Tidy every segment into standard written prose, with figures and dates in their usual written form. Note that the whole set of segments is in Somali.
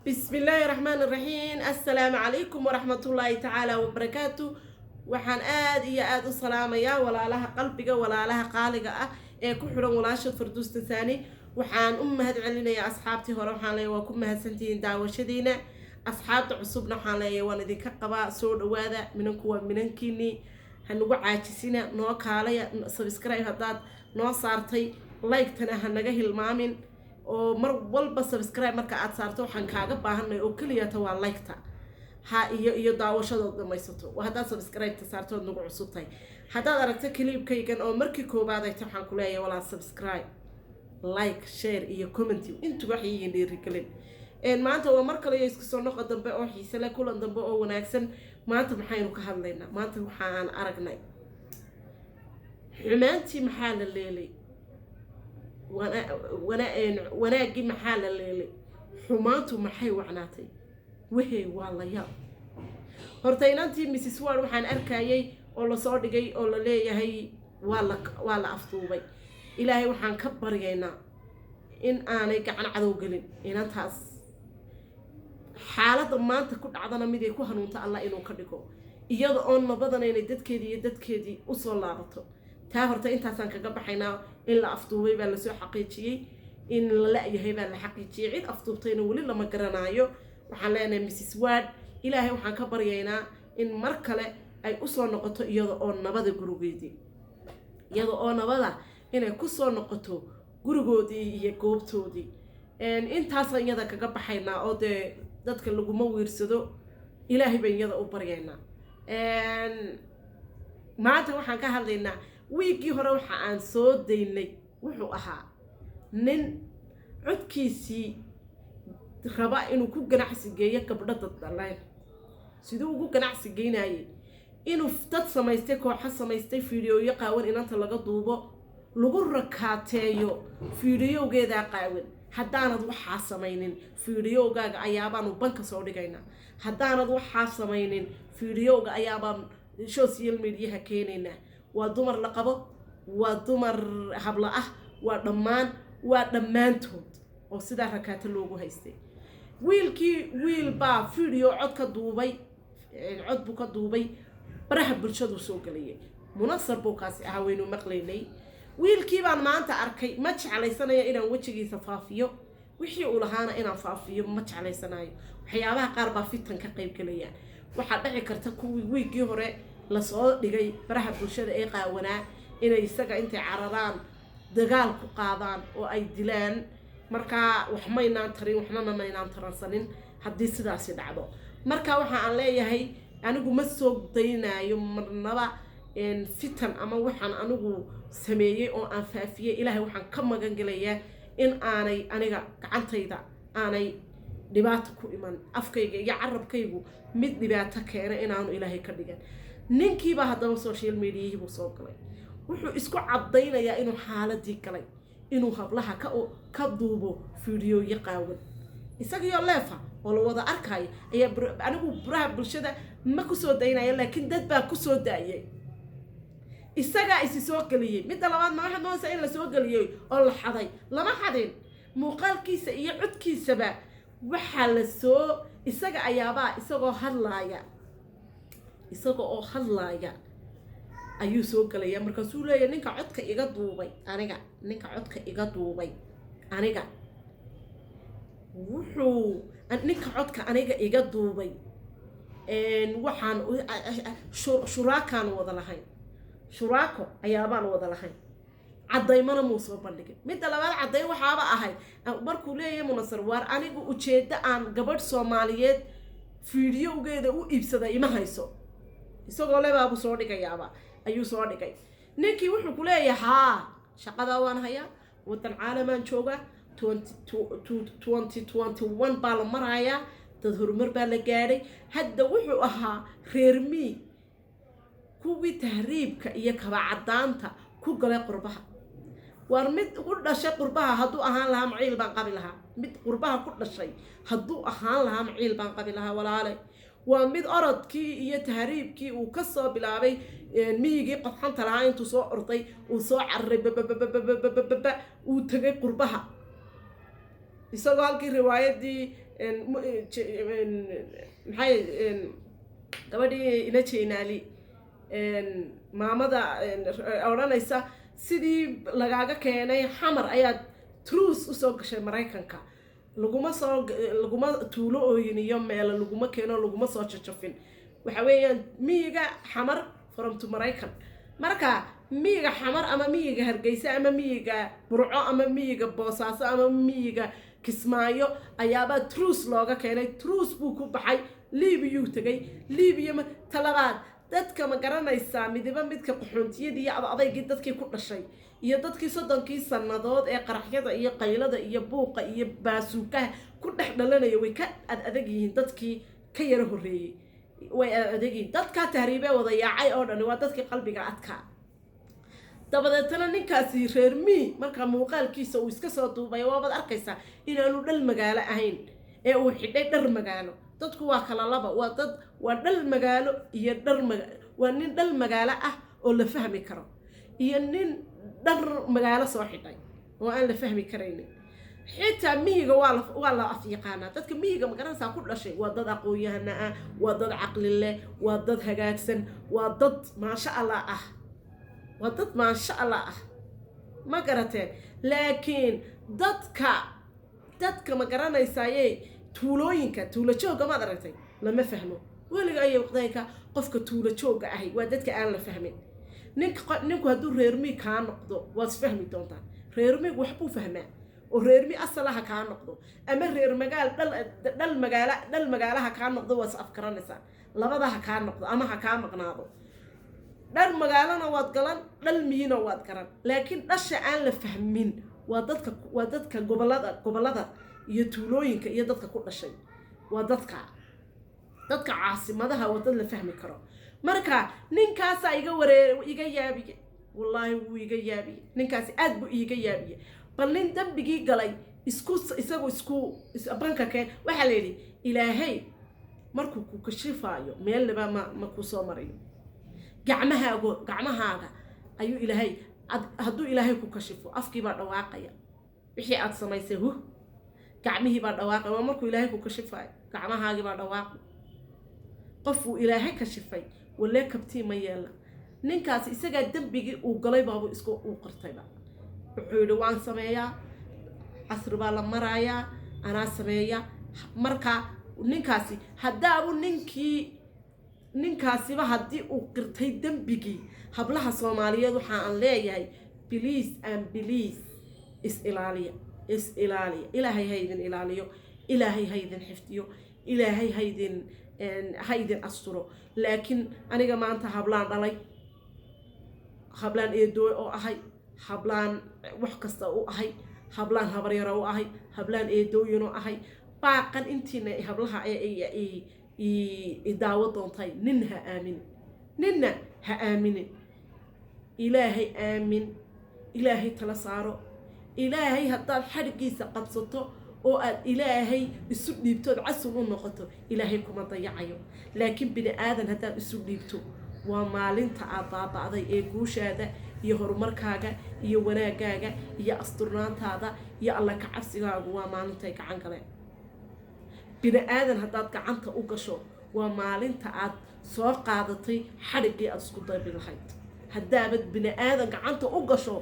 بسم الله الرحمن الرحيم. السلام عليكم ورحمة الله تعالى وبركاته. waxaan aad iyo aad u salaamayaa walaalaha qalbiga walaalaha qaaliga ah ee ku xiran walaasha Firdawsta Thani. waxaan u mahad celinayaa asxaabtii hore. waxaan leeyahay waa ku mahadsantihiin daawashadiina. asxaabta cusubna waxaan leeyahay waan idinka qabaa soo dhawaada. minanku waa minankiini, ha nagu caajisina, noo kaalaya, subscribe haddaad noo saartay, like-tana ha naga hilmaamin oo mar walba subscribe marka aad saarto waxaan kaaga baahanay oo kaliya ta waa like-ta ha iyo daawashadooda dhamaysato. waa haddaad subscribe-ta saarto oo nagu cusubtay. haddaad aragto clip-kaygan oo markii koobaad ay tahay waxaan ku leeyahay walaa subscribe, like, share iyo comment intu wax yihiin dhiirigelin. maanta waa mar kale isku soo noqo dambe oo xiise leh, kulan dambe oo wanaagsan. maanta maxaynu ka hadlaynaa? maanta waxaan aragnay xumaantii maxaa la leelay, wanaagii maxaa la leelay, xumaantu maxay wacnaatay. wehey waa la yaab. horta inantii Mrs. Ward waxaan arkayay oo la soo dhigay oo la leeyahay waa la afduubay. ilaahay waxaan ka baryaynaa in aanay gacan cadow gelin inantaas. xaaladda maanta ku dhacdana mid ay ku hanuunta Allah inuu ka dhigo, iyada oo nabadana inay dadkeedii u soo laabato. taa horta intaasaan kaga baxaynaa. in la afduubay baa la soo xaqiijiyay, in la la'yahay baa la xaqiijiyay, cid afduubtayna weli lama garanaayo. waxaan leenahay Mrs. Ward, ilaahay waxaan ka baryaynaa in mar kale ay u soo noqoto iyada oo nabada gurigeedii, iyada oo nabada inay ku soo noqoto gurigoodii iyo goobtoodii. intaasaan iyada kaga baxaynaa oo dee dadka laguma wiirsado. ilaahay baan iyada u baryaynaa. maanta waxaan ka hadlaynaa wiigii hore waxa aan soo daynay wuxuu ahaa nin codkiisii raba inuu ku ganacsi geeyo gabdho dad dhaleen. siduu ugu ganacsi geynayay inuu dad samaystay, kooxo samaystay, fiidiyooyo qaawan inanta laga duubo, lagu rakaateeyo fiidiyowgeedaa qaawan. haddaanad waxaa samaynin fiidiyowgaaga ayaabaanu banka soo dhigaynaa. haddaanad waxaa samaynin fiidiyowga ayaabaan social media keenaynaa. waa dumar la qabo, waa dumar habla ah, waa dhammaantood oo sidaa rakaata loogu haystay. wiil baa video cod ka duubay, cod buu ka duubay, baraha bulshadu soo galiyay. munasar buu kaasi ahaa, waynu maqlaynay. wiilkii baan maanta arkay, ma jeclaysanaya inaan wejigiisa faafiyo, wixii uu lahaana inaan faafiyo ma jeclaysanayo. waxyaabaha qaar baa fitan ka qayb galayaan. waxaa dhici karta kuwii wiigii hore lasoo dhigay baraha bulshada ee qaawanaa inay isaga intay cararaan dagaal ku qaadaan oo ay dilaan. markaa wax maynaan tarin, waxnana maynaan taransanin haddii sidaasi dhacdo. marka waxa aan leeyahay anigu ma soo daynayo marnaba fitan ama waxaan anigu sameeyay oo aan faafiyay. ilaahay waxaan ka magan gelayaa in aanay aniga gacantayda aanay dhibaato ku iman, afkayga iyo carabkaygu mid dhibaato keena inaanu ilaahay ka dhigan. ninkiiba haddaba social media buu soo galay, wuxuu isku cadaynayaa inuu xaaladii galay, inuu hablaha ka duubo fiidiyooyo qaawan isagoo leefa oo la wada arkayo. ayaa anigu baraha bulshada ma ku soo daynaya, laakiin dad baa ku soo daayay. isagaa isi soo galiyay. midda labaad ma waxaad moodaysaa in la soo galiyay oo la xaday. lama xadin. muuqaalkiisa iyo codkiisaba waxaa la soo, isaga ayaabaa isagoo hadlaaya ayuu soo galaya. markaasuu leeyahay ninka codka iga duubay aniga, ninka codka iga duubay aniga wuxuu ninka codka aniga iga duubay waxaan shuraakaan wada lahayn, shuraako ayaabaan wada lahayn. cadaymana muu soo bandhigin. midda labaad cadayn waxaaba ahayd markuu leeyahay munasar waar anigu ujeeddo aan gabadh Soomaaliyeed fiidiyowgeeda u iibsada ima hayso. isagoo leebaabu soo dhigayaaba ayuu soo dhigay. ninkii wuxuu ku leeyahay haa shaqada waan hayaa, wadan caalamaan joogaa, 2021 baa la marayaa, dad horumar baa la gaadhay. hadda wuxuu ahaa reer mii kuwii tahriibka iyo kabacadaanta ku galay qurbaha. waar mid u dhashay qurbaha hadduu ahaan lahaa maciil baan qabi lahaa. mid qurbaha ku dhashay hadduu ahaan lahaa maciil baan qabi lahaa walaale. waa mid orodkii iyo tahriibkii uu ka soo bilaabay miyigii qodxanta lahaa intuu soo orday uu soo cararay uu tagay qurbaha. isagoo halkii riwaayadii maxay gabadhii ina jeynaali maamada odhanaysa sidii lagaaga keenay xamar ayaad truus usoo gashay maraykanka laguma tuulo ooyin iyo meelo laguma keeno laguma soo jajafin waxa weeyaan miyiga xamar from to maraykan marka miyiga xamar ama miyiga hargeysa ama miyiga burco ama miyiga boosaaso ama miyiga kismaayo ayaabaa truus looga keenay truus buu ku baxay liibiyuu tegay liibiya talabaad dadka ma garanaysaa midka qaxoontiyadii iyo adaygii dadkii ku dhashay iyo dadkii 30 sanadood ee qaraxyada iyo qaylada iyo buuqa iyo baasuukaha ku dhex dhalanaya way ka adag yihiin dadkii ka yara horeeyay way adag yihiin dadka tahriibay wada yaacay oo dhan waa dadkii qalbiga adkaa dabadeetana ninkaasi reer mi marka muuqaalkiisa uu iska soo duubay waabad arkaysaa inaanu dhal magaalo ahayn ee uu xidhay dhar magaalo dadku waa kala laba waa dhal magaalo iyo waa nin dhal magaalo ah oo la fahmi karo iyo nin dhar magaalo soo xidhay oo aan la fahmi karaynin xitaa miyiga waa la afyaqaanaa dadka miyiga magaranaysaa ku dhashay waa dad aqoon-yahana ah waa dad caqli leh waa dad hagaagsan waa dad maasha Allah ah waa dad maasha Allah ah ma garateen laakiin dadka ma garanaysaaye tuulooyinka tuulo jooga ma aragtay lama fahmo waliga ay waqtiga qofka tuulo jooga ahi waa dadka aan la fahmin ninku hadduu reermi ka noqdo waad fahmi doontaa reermi wax buu fahmaa oo reermi asalaha ka noqdo ama reer magaal dhal magaalaha ka noqdo waad afkaranaysaa labadaha ka noqdo ama ha ka maqnaado dhal magaalana waad galan dhal miyina waad garan laakiin dhasha aan la fahmin waa dadka gobolada iyo tuulooyinka iyo dadka ku dhashay waa dadka caasimadaha waa dad la fahmi karo marka ninkaas iga yaabiye wallahi wuu iga yaabiye ninkaas aad buu iga yaabiye bal nin dambigii galay isku banka keen waxa la yiri ilaahay markuu ku kashifaayo meel laba ma ku soo marayo gacmahaaga ayuu ilaahay hadduu ilaahay ku kashifo afkii baa dhawaaqaya wixii aad samaysay gacmihii baa dhawaaqay waa markuu ilaahay ku kashifay gacmahaagii baa dhawaaqay qofuu ilaahay kashifay wala kabtii ma yeela ninkaas isaga dambigii uu galay baabu isku uu qirtayba wuxuu yiri waan sameeyaa casr baa la marayaa anaa sameeya marka ninkaasi hadaabu ninkaasiba haddii uu qirtay dambigii hablaha Soomaaliyeed waxa aan leeyahay please is ilaaliya ilaahay haydin ilaaliyo ilaahay haydin xifdiyo ilaahay haydin asturo laakiin aniga maanta hablaan dhalay hablaan eedooy oo ahay hablaan wax kasta oo ahay hablaan habar yar oo ahay hablaan eedooyin oo ahay baaqan intiina hablaha ay daawo doontay ninna ha aaminin ilaahay aamin ilaahay tala saaro ilaahay haddaad xarigiisa qabsato oo aad ilaahay isu dhiibto casul u noqoto ilaahay kuma dayacayo laakiin bini aadan haddaad isu dhiibto waa maalinta aad baaba'day ee guushaada iyo horumarkaaga iyo wanaagaaga iyo asturnaantaada iyo alla ka cabsigaagu waa maalintay gacan galeen bini aadan haddaad gacanta u gasho waa maalinta aad soo qaadatay xarigii aad isku daybi lahayd haddaabad bini aadan gacanta u gasho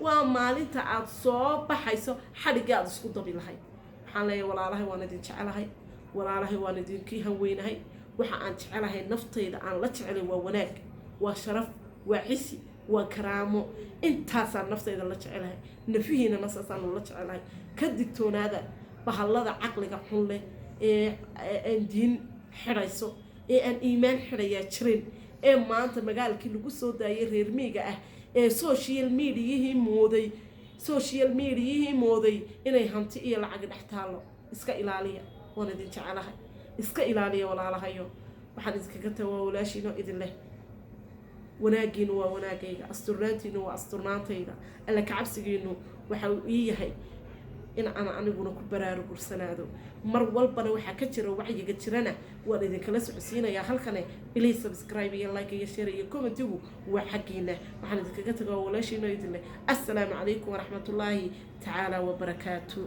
waa maalinta aad soo baxayso xarigii aad isku dabi lahayd waxaan leeyahay walaalahay waan idin jecelahay walaalahay waan idinkii hanweynahay waxa aan jecelahay naftayda aan la jecelay waa wanaag waa sharaf waa cisi waa karaamo intaasaan naftayda la jecelahay nafihiina nasaasaan la jecelahay ka digtoonaada bahallada caqliga xun leh ee diin xirayso ee aan iimaan xirayaa jirin ee maanta magaalkii lagu soo daayay reer miyiga ah ee social media mooday inay hanti iyo lacag dhex taalo iska ilaaliya waan idin jecelahay iska ilaaliya walaalahayo waxaan iskaga tagaa walaashiino idin leh wanaagiinu waa wanaagayga asturnaantiinu waa asturnaantayda alla ka cabsigiinu waxa uu yahay in ana aniguna ku baraarugursanaado mar walbana waxa ka jira wacyiga jirana waan idin kala socodsiinayaa halkane please subscribe iyo like iyo share iyo commentigu waa xaqiina waxaan idin kaga tagaa walaashiino idin leh assalaamu calaykum waraxmatullaahi tacaala wa barakaatuh